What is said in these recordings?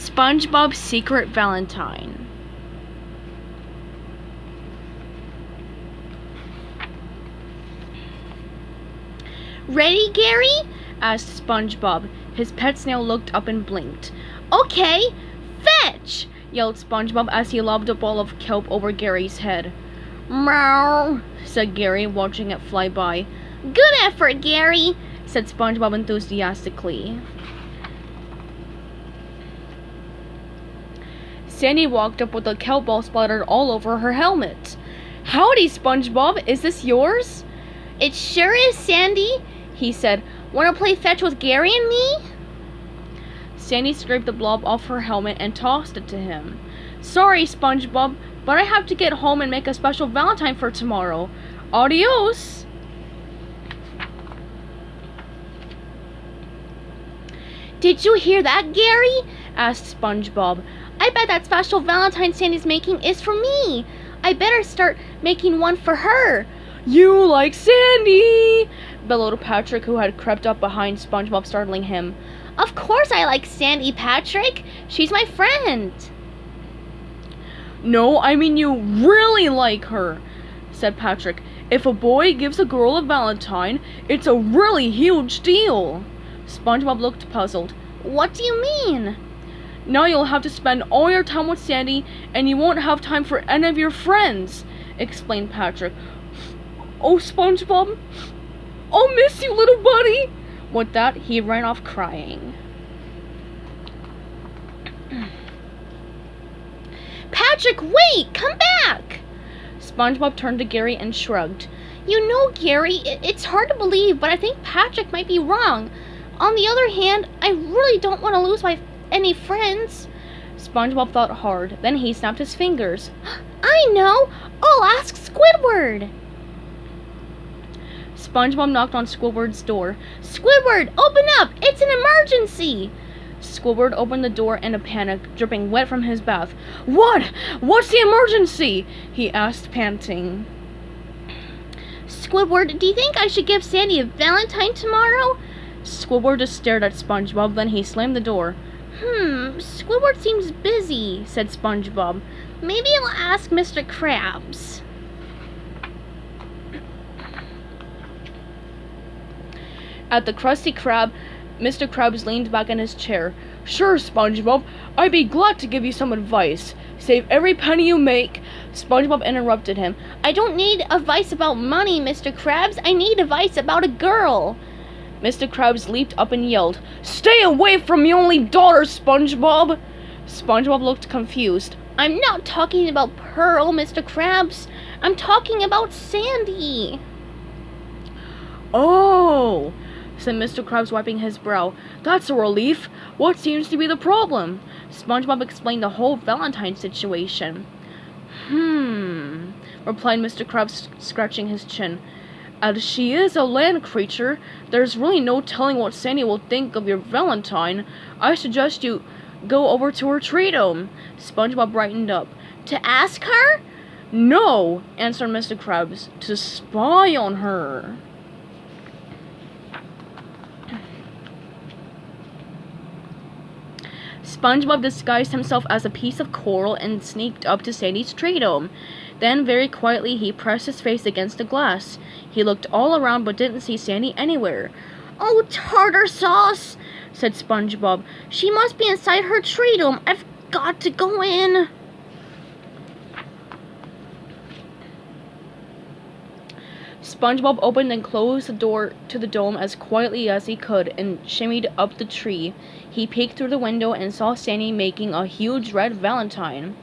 SpongeBob's Secret Valentine. Ready, Gary? Asked SpongeBob. His pet snail looked up and blinked. Okay, fetch! Yelled SpongeBob as he lobbed a ball of kelp over Gary's head. Meow, said Gary, watching it fly by. Good effort, Gary, said SpongeBob enthusiastically. Sandy walked up with the kelp ball splattered all over her helmet. Howdy, SpongeBob. Is this yours? It sure is, Sandy, he said. Want to play fetch with Gary and me? Sandy scraped the blob off her helmet and tossed it to him. Sorry, SpongeBob, but I have to get home and make a special Valentine for tomorrow. Adios! Did you hear that, Gary? Asked SpongeBob. I bet that special Valentine Sandy's making is for me. I better start making one for her. You like Sandy! Bellowed Patrick, who had crept up behind SpongeBob, startling him. Of course I like Sandy, Patrick. She's my friend. No, I mean you really like her, said Patrick. If a boy gives a girl a Valentine, it's a really huge deal. SpongeBob looked puzzled. What do you mean? Now you'll have to spend all your time with Sandy, and you won't have time for any of your friends, explained Patrick. Oh, SpongeBob, I'll miss you, little buddy. With that, he ran off crying. Patrick, wait! Come back! SpongeBob turned to Gary and shrugged. You know, Gary, it's hard to believe, but I think Patrick might be wrong. On the other hand, I really don't want to lose any friends. SpongeBob thought hard. Then he snapped his fingers. I know! I'll ask Squidward! SpongeBob knocked on Squidward's door. Squidward, open up! It's an emergency! Squidward opened the door in a panic, dripping wet from his bath. What? What's the emergency? He asked, panting. Squidward, do you think I should give Sandy a Valentine tomorrow? Squidward just stared at SpongeBob, then he slammed the door. Squidward seems busy, said SpongeBob. Maybe I'll ask Mr. Krabs. At the Krusty Krab, Mr. Krabs leaned back in his chair. Sure, SpongeBob, I'd be glad to give you some advice. Save every penny you make. SpongeBob interrupted him. I don't need advice about money, Mr. Krabs. I need advice about a girl. Mr. Krabs leaped up and yelled, Stay away from your only daughter, SpongeBob! SpongeBob looked confused. I'm not talking about Pearl, Mr. Krabs. I'm talking about Sandy. Oh, said Mr. Krabs, wiping his brow. That's a relief. What seems to be the problem? SpongeBob explained the whole Valentine situation. Replied Mr. Krabs, scratching his chin. As she is a land creature, there's really no telling what Sandy will think of your Valentine. I suggest you go over to her tree dome. SpongeBob brightened up. To ask her? No, answered Mr. Krabs. To spy on her. SpongeBob disguised himself as a piece of coral and sneaked up to Sandy's tree dome. Then, very quietly, he pressed his face against the glass. He looked all around but didn't see Sandy anywhere. Oh, tartar sauce, said SpongeBob. She must be inside her tree dome. I've got to go in. SpongeBob opened and closed the door to the dome as quietly as he could and shimmied up the tree. He peeked through the window and saw Sandy making a huge red Valentine.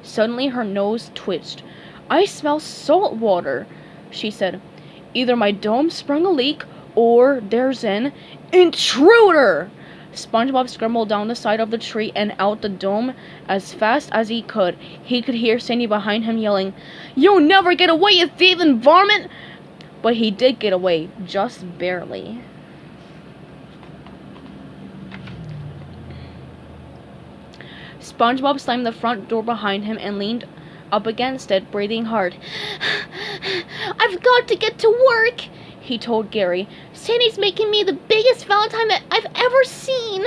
Suddenly her nose twitched. I smell salt water, she said. Either my dome sprung a leak or there's an intruder. SpongeBob scrambled down the side of the tree and out the dome as fast as he could. He could hear Sandy behind him yelling, You'll never get away, you thieving varmint! But he did get away, just barely. SpongeBob slammed the front door behind him and leaned up against it, breathing hard. I've got to get to work, he told Gary. Sandy's making me the biggest Valentine that I've ever seen.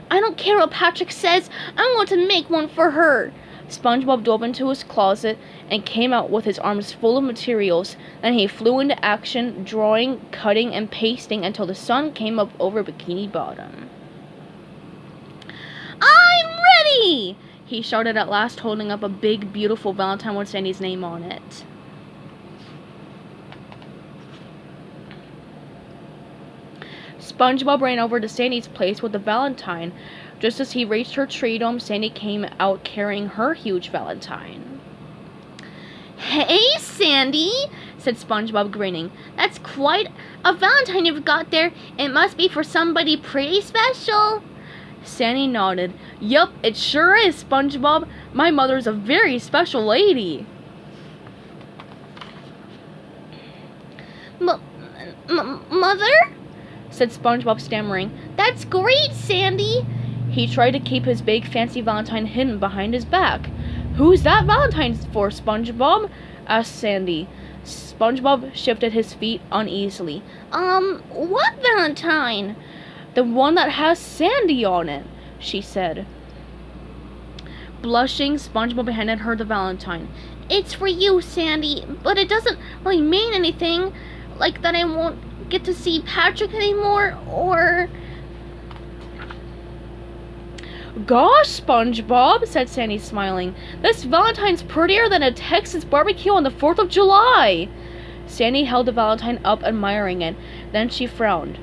I don't care what Patrick says. I'm going to make one for her. SpongeBob dove into his closet and came out with his arms full of materials. Then he flew into action, drawing, cutting, and pasting until the sun came up over Bikini Bottom. I'm ready! He shouted at last, holding up a big, beautiful Valentine with Sandy's name on it. SpongeBob ran over to Sandy's place with the Valentine. Just as he reached her tree dome, Sandy came out carrying her huge Valentine. Hey, Sandy, said SpongeBob, grinning. That's quite a Valentine you've got there. It must be for somebody pretty special. Sandy nodded. Yup, it sure is, SpongeBob. My mother's a very special lady. Mother? Said SpongeBob, stammering. That's great, Sandy. He tried to keep his big fancy Valentine hidden behind his back. Who's that Valentine for, SpongeBob? Asked Sandy. SpongeBob shifted his feet uneasily. What Valentine? The one that has Sandy on it, she said. Blushing, SpongeBob handed her the Valentine. It's for you, Sandy, but it doesn't really mean anything, like that I won't get to see Patrick anymore, or... Gosh, SpongeBob, said Sandy, smiling. This Valentine's prettier than a Texas barbecue on the 4th of July. Sandy held the Valentine up, admiring it. Then she frowned.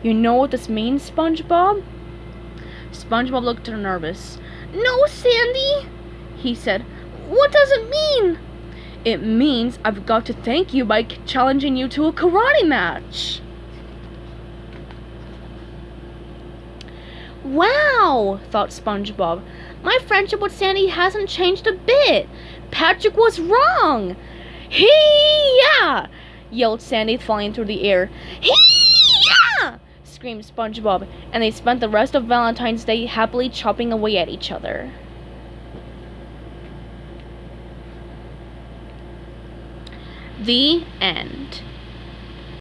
You know what this means, SpongeBob? SpongeBob looked nervous. No, Sandy, he said. What does it mean? It means I've got to thank you by challenging you to a karate match. Wow, thought SpongeBob. My friendship with Sandy hasn't changed a bit. Patrick was wrong. Hee-yah! Yelled Sandy, flying through the air. Hee-yah! Screamed SpongeBob, and they spent the rest of Valentine's Day happily chopping away at each other. The end.